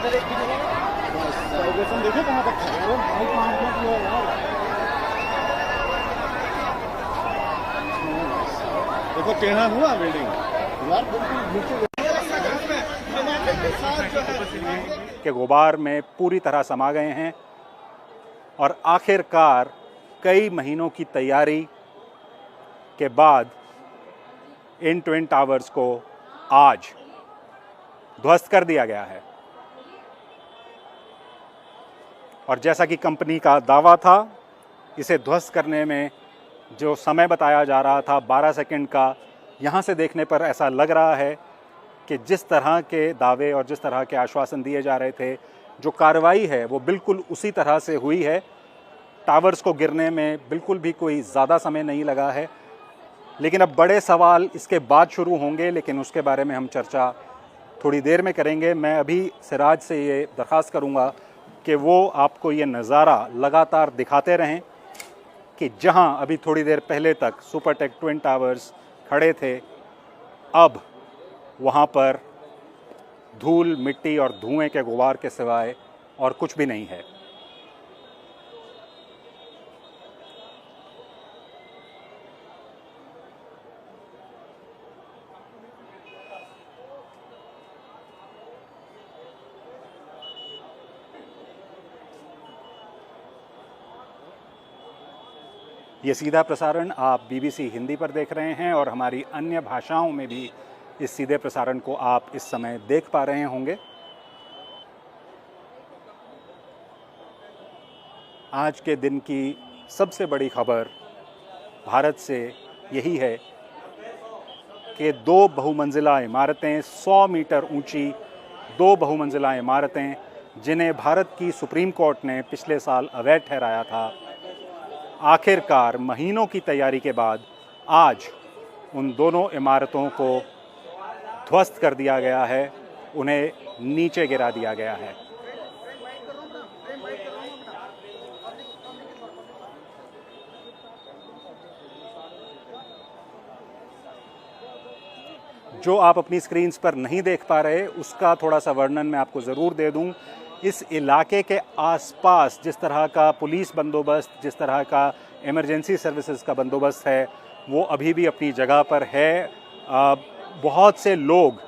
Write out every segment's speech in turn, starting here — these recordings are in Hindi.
देखे कहाँ तक देखो टेढ़ा हुआ बिल्डिंग यार, के गुबार में पूरी तरह समा गए हैं और आखिरकार कई महीनों की तैयारी के बाद इन ट्विन टावर्स को आज ध्वस्त कर दिया गया है। और जैसा कि कंपनी का दावा था, इसे ध्वस्त करने में जो समय बताया जा रहा था 12 सेकंड का, यहाँ से देखने पर ऐसा लग रहा है कि जिस तरह के दावे और जिस तरह के आश्वासन दिए जा रहे थे, जो कार्रवाई है वो बिल्कुल उसी तरह से हुई है। टावर्स को गिरने में बिल्कुल भी कोई ज़्यादा समय नहीं लगा है। लेकिन अब बड़े सवाल इसके बाद शुरू होंगे, लेकिन उसके बारे में हम चर्चा थोड़ी देर में करेंगे। मैं अभी सिराज से ये दरख्वास्त करूँगा कि वो आपको ये नज़ारा लगातार दिखाते रहें कि जहां अभी थोड़ी देर पहले तक सुपरटेक ट्विन टावर्स खड़े थे, अब वहां पर धूल, मिट्टी और धुएं के गुबार के सिवाय और कुछ भी नहीं है। ये सीधा प्रसारण आप BBC हिंदी पर देख रहे हैं और हमारी अन्य भाषाओं में भी इस सीधे प्रसारण को आप इस समय देख पा रहे होंगे। आज के दिन की सबसे बड़ी खबर भारत से यही है कि 2 बहुमंजिला इमारतें, 100 मीटर ऊंची 2 बहुमंजिला इमारतें, जिन्हें भारत की सुप्रीम कोर्ट ने पिछले साल अवैध ठहराया था, आखिरकार महीनों की तैयारी के बाद आज उन दोनों इमारतों को ध्वस्त कर दिया गया है, उन्हें नीचे गिरा दिया गया है। जो आप अपनी स्क्रीन्स पर नहीं देख पा रहे, उसका थोड़ा सा वर्णन मैं आपको ज़रूर दे दूं। इस इलाके के आसपास जिस तरह का पुलिस बंदोबस्त, जिस तरह का इमरजेंसी सर्विसेज का बंदोबस्त है, वो अभी भी अपनी जगह पर है। बहुत से लोग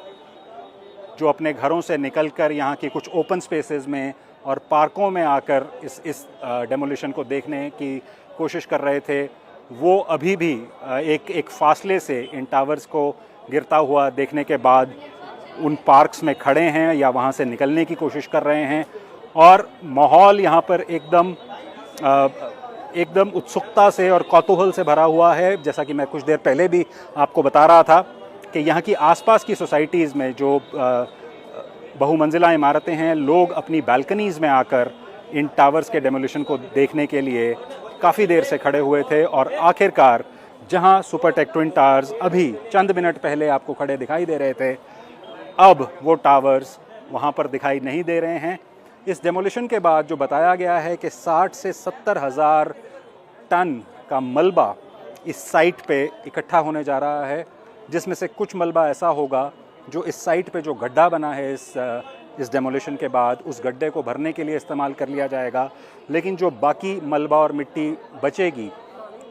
जो अपने घरों से निकलकर यहाँ की कुछ ओपन स्पेसेस में और पार्कों में आकर इस डेमोलिशन को देखने की कोशिश कर रहे थे, वो अभी भी एक फासले से इन टावर्स को गिरता हुआ देखने के बाद उन पार्क्स में खड़े हैं या वहाँ से निकलने की कोशिश कर रहे हैं। और माहौल यहाँ पर एकदम उत्सुकता से और कौतूहल से भरा हुआ है। जैसा कि मैं कुछ देर पहले भी आपको बता रहा था कि यहाँ की आसपास की सोसाइटीज़ में जो बहुमंजिला इमारतें हैं, लोग अपनी बालकनीज़ में आकर इन टावर्स के डेमोलिशन को देखने के लिए काफ़ी देर से खड़े हुए थे। और आखिरकार जहाँ सुपरटेक ट्विन टावर्स अभी चंद मिनट पहले आपको खड़े दिखाई दे रहे थे, अब वो टावर्स वहाँ पर दिखाई नहीं दे रहे हैं। इस डेमोलिशन के बाद जो बताया गया है कि 60 से 70 हज़ार टन का मलबा इस साइट पे इकट्ठा होने जा रहा है, जिसमें से कुछ मलबा ऐसा होगा जो इस साइट पे जो गड्ढा बना है इस डेमोलिशन के बाद, उस गड्ढे को भरने के लिए इस्तेमाल कर लिया जाएगा। लेकिन जो बाकी मलबा और मिट्टी बचेगी,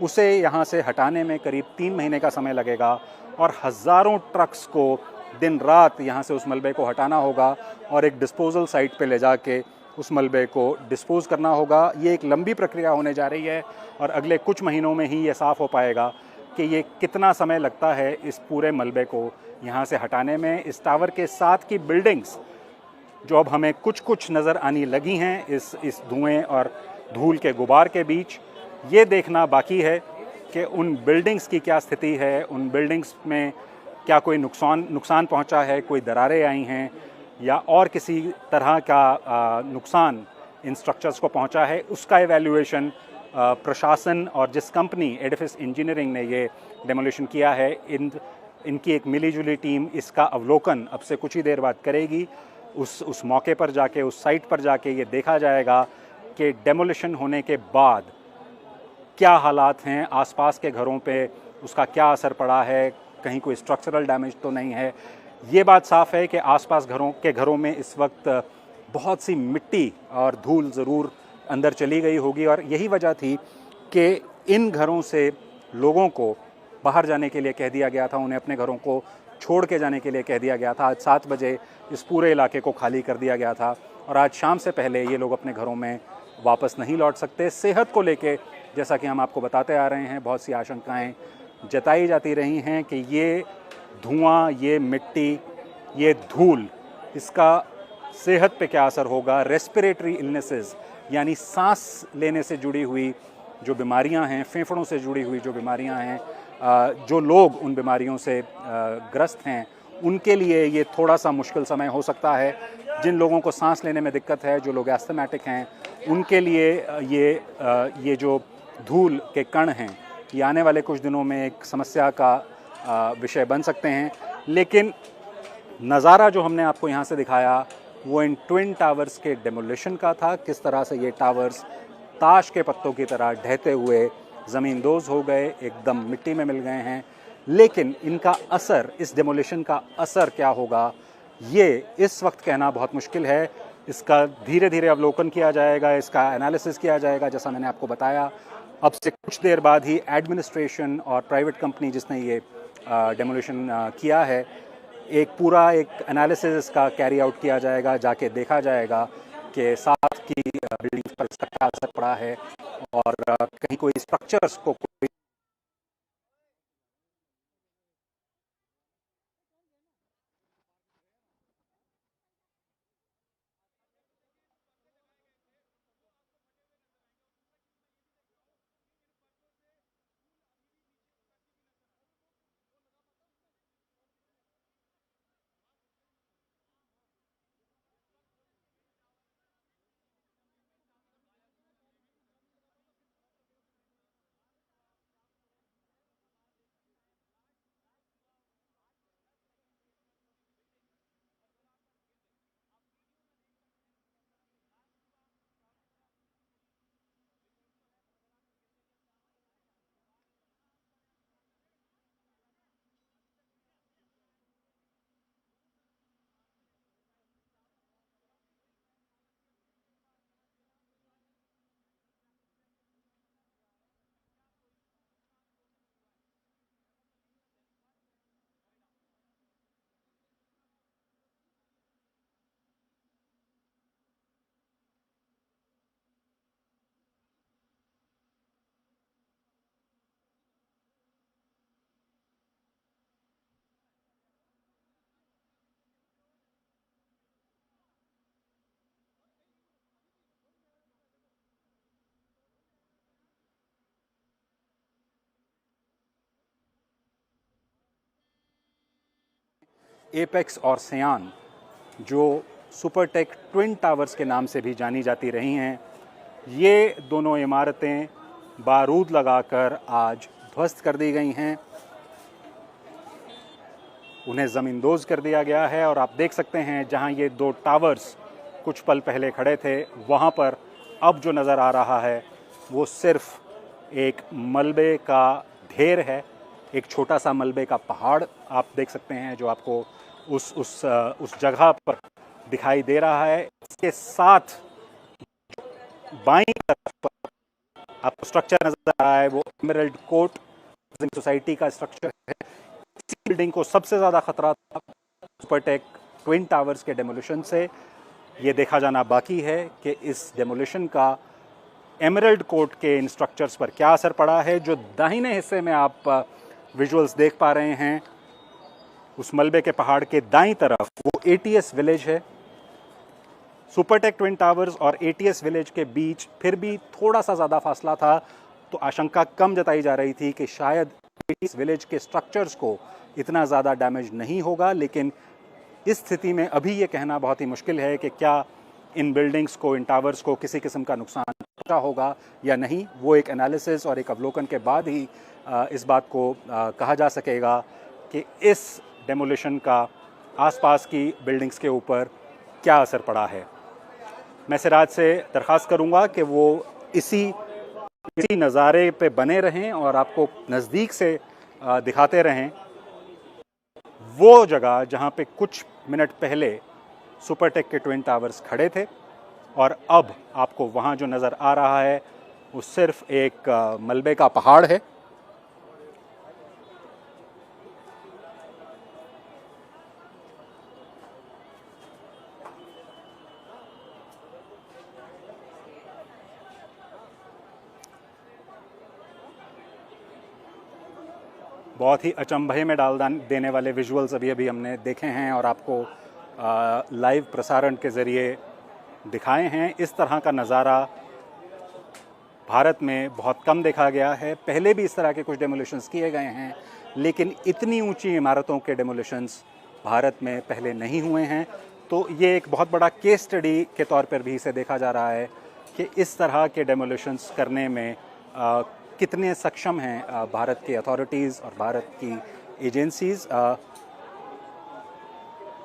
उसे यहाँ से हटाने में करीब 3 महीने का समय लगेगा और हज़ारों ट्रक्स को दिन रात यहाँ से उस मलबे को हटाना होगा और एक डिस्पोजल साइट पे ले जाके उस मलबे को डिस्पोज करना होगा। ये एक लंबी प्रक्रिया होने जा रही है और अगले कुछ महीनों में ही ये साफ़ हो पाएगा कि ये कितना समय लगता है इस पूरे मलबे को यहाँ से हटाने में। इस टावर के साथ की बिल्डिंग्स जो अब हमें कुछ नज़र आने लगी हैं इस धुएँ और धूल के गुबार के बीच, ये देखना बाकी है कि उन बिल्डिंग्स की क्या स्थिति है, उन बिल्डिंग्स में क्या कोई नुकसान पहुंचा है, कोई दरारें आई हैं या और किसी तरह का नुकसान इन स्ट्रक्चर्स को पहुंचा है। उसका एवैल्यूएशन प्रशासन और जिस कंपनी एडिफिस इंजीनियरिंग ने ये डेमोलिशन किया है, इनकी एक मिलीजुली टीम इसका अवलोकन अब से कुछ ही देर बाद करेगी। उस मौके पर जाके, उस साइट पर जाके ये देखा जाएगा कि डेमोलिशन होने के बाद क्या हालात हैं, आसपास के घरों पे उसका क्या असर पड़ा है, कहीं कोई स्ट्रक्चरल डैमेज तो नहीं है। ये बात साफ़ है कि आसपास घरों में इस वक्त बहुत सी मिट्टी और धूल ज़रूर अंदर चली गई होगी, और यही वजह थी कि इन घरों से लोगों को बाहर जाने के लिए कह दिया गया था, उन्हें अपने घरों को छोड़ के जाने के लिए कह दिया गया था। आज 7 बजे इस पूरे इलाके को खाली कर दिया गया था और आज शाम से पहले ये लोग अपने घरों में वापस नहीं लौट सकते। सेहत को लेके जैसा कि हम आपको बताते आ रहे हैं, बहुत सी आशंकाएं जताई जाती रही हैं कि ये धुआं, ये मिट्टी, ये धूल, इसका सेहत पे क्या असर होगा। रेस्पिरेटरी इलनेसेस यानी सांस लेने से जुड़ी हुई जो बीमारियां हैं, फेफड़ों से जुड़ी हुई जो बीमारियां हैं, जो लोग उन बीमारियों से ग्रस्त हैं उनके लिए ये थोड़ा सा मुश्किल समय हो सकता है। जिन लोगों को सांस लेने में दिक्कत है, जो लोग एस्थमेटिक हैं, उनके लिए ये जो धूल के कण हैं ये आने वाले कुछ दिनों में एक समस्या का विषय बन सकते हैं। लेकिन नज़ारा जो हमने आपको यहाँ से दिखाया वो इन ट्विन टावर्स के डेमोलिशन का था, किस तरह से ये टावर्स ताश के पत्तों की तरह ढहते हुए ज़मींदोज़ हो गए, एकदम मिट्टी में मिल गए हैं। लेकिन इनका असर, इस डेमोलिशन का असर क्या होगा, ये इस वक्त कहना बहुत मुश्किल है। इसका धीरे धीरे अवलोकन किया जाएगा, इसका एनालिसिस किया जाएगा। जैसा मैंने आपको बताया, अब से कुछ देर बाद ही एडमिनिस्ट्रेशन और प्राइवेट कंपनी जिसने ये डेमोलिशन किया है, एक एनालिसिस इसका कैरी आउट किया जाएगा, जाके देखा जाएगा कि साथ की बिल्डिंग्स पर इसका क्या असर पड़ा है और कहीं कोई स्ट्रक्चर्स को कोई एपेक्स और सयान, जो सुपरटेक ट्विन टावर्स के नाम से भी जानी जाती रही हैं, ये दोनों इमारतें बारूद लगाकर आज ध्वस्त कर दी गई हैं। उन्हें ज़मींदोज़ कर दिया गया है और आप देख सकते हैं जहां ये 2 टावर्स कुछ पल पहले खड़े थे, वहां पर अब जो नज़र आ रहा है वो सिर्फ एक मलबे का ढेर है, एक छोटा सा मलबे का पहाड़ आप देख सकते हैं जो आपको उस जगह पर दिखाई दे रहा है। इसके साथ बाईं तरफ पर आपको स्ट्रक्चर नजर आ रहा है, वो एमरल्ड कोर्ट हाउसिंग सोसाइटी का स्ट्रक्चर है। इसी बिल्डिंग को सबसे ज़्यादा खतरा था सुपरटेक ट्विन टावर्स के डेमोलिशन से। ये देखा जाना बाकी है कि इस डेमोलिशन का एमरल्ड कोर्ट के इन स्ट्रक्चर्स पर क्या असर पड़ा है। जो दाहिने हिस्से में आप विजुअल्स देख पा रहे हैं, उस मलबे के पहाड़ के दाईं तरफ वो एटीएस विलेज है। सुपरटेक ट्विन टावर्स और एटीएस विलेज के बीच फिर भी थोड़ा सा ज़्यादा फासला था, तो आशंका कम जताई जा रही थी कि शायद एटीएस विलेज के स्ट्रक्चर्स को इतना ज़्यादा डैमेज नहीं होगा। लेकिन इस स्थिति में अभी ये कहना बहुत ही मुश्किल है कि क्या इन बिल्डिंग्स को, इन टावर्स को किसी किस्म का नुकसान पहुंचा होगा या नहीं। वो एक एनालिसिस और एक अवलोकन के बाद ही इस बात को कहा जा सकेगा कि इस डेमोलिशन का आसपास की बिल्डिंग्स के ऊपर क्या असर पड़ा है। मैं सिराज से दरख्वास्त करूंगा कि वो इसी नज़ारे पे बने रहें और आपको नज़दीक से दिखाते रहें वो जगह जहां पे कुछ मिनट पहले सुपरटेक के ट्विन टावर्स खड़े थे और अब आपको वहाँ जो नज़र आ रहा है वो सिर्फ एक मलबे का पहाड़ है। बहुत ही अचंभे में डाल देने वाले विजुअल्स अभी अभी हमने देखे हैं और आपको लाइव प्रसारण के ज़रिए दिखाए हैं। इस तरह का नज़ारा भारत में बहुत कम देखा गया है। पहले भी इस तरह के कुछ डेमोलिशंस किए गए हैं, लेकिन इतनी ऊंची इमारतों के डेमोलिशंस भारत में पहले नहीं हुए हैं। तो ये एक बहुत बड़ा केस स्टडी के तौर पर भी इसे देखा जा रहा है कि इस तरह के डेमोलिशंस करने में कितने सक्षम हैं भारत की अथॉरिटीज़ और भारत की एजेंसीज़।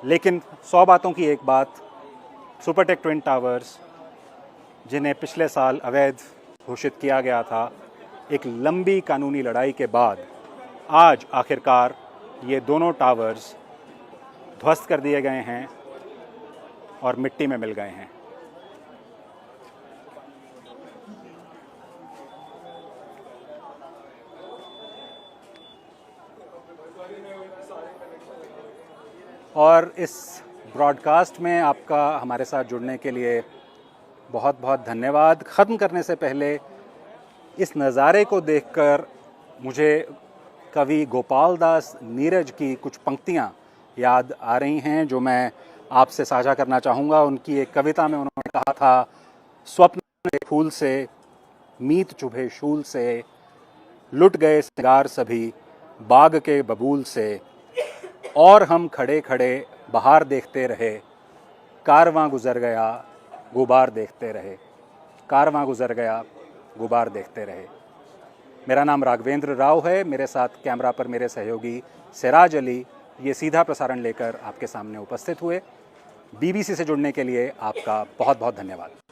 लेकिन 100 बातों की एक बात, सुपरटेक ट्विन टावर्स जिन्हें पिछले साल अवैध घोषित किया गया था, एक लंबी कानूनी लड़ाई के बाद आज आखिरकार ये दोनों टावर्स ध्वस्त कर दिए गए हैं और मिट्टी में मिल गए हैं। और इस ब्रॉडकास्ट में आपका हमारे साथ जुड़ने के लिए बहुत बहुत धन्यवाद। ख़त्म करने से पहले इस नज़ारे को देखकर मुझे कवि गोपाल दास नीरज की कुछ पंक्तियाँ याद आ रही हैं जो मैं आपसे साझा करना चाहूँगा। उनकी एक कविता में उन्होंने कहा था, स्वप्न के फूल से मीत चुभे शूल से, लुट गए सिंगार सभी बाग के बबूल से, और हम खड़े खड़े बाहर देखते रहे, कारवां गुज़र गया गुबार देखते रहे, कारवां गुज़र गया गुबार देखते रहे। मेरा नाम राघवेंद्र राव है, मेरे साथ कैमरा पर मेरे सहयोगी सिराज अली ये सीधा प्रसारण लेकर आपके सामने उपस्थित हुए। बीबीसी से जुड़ने के लिए आपका बहुत बहुत धन्यवाद।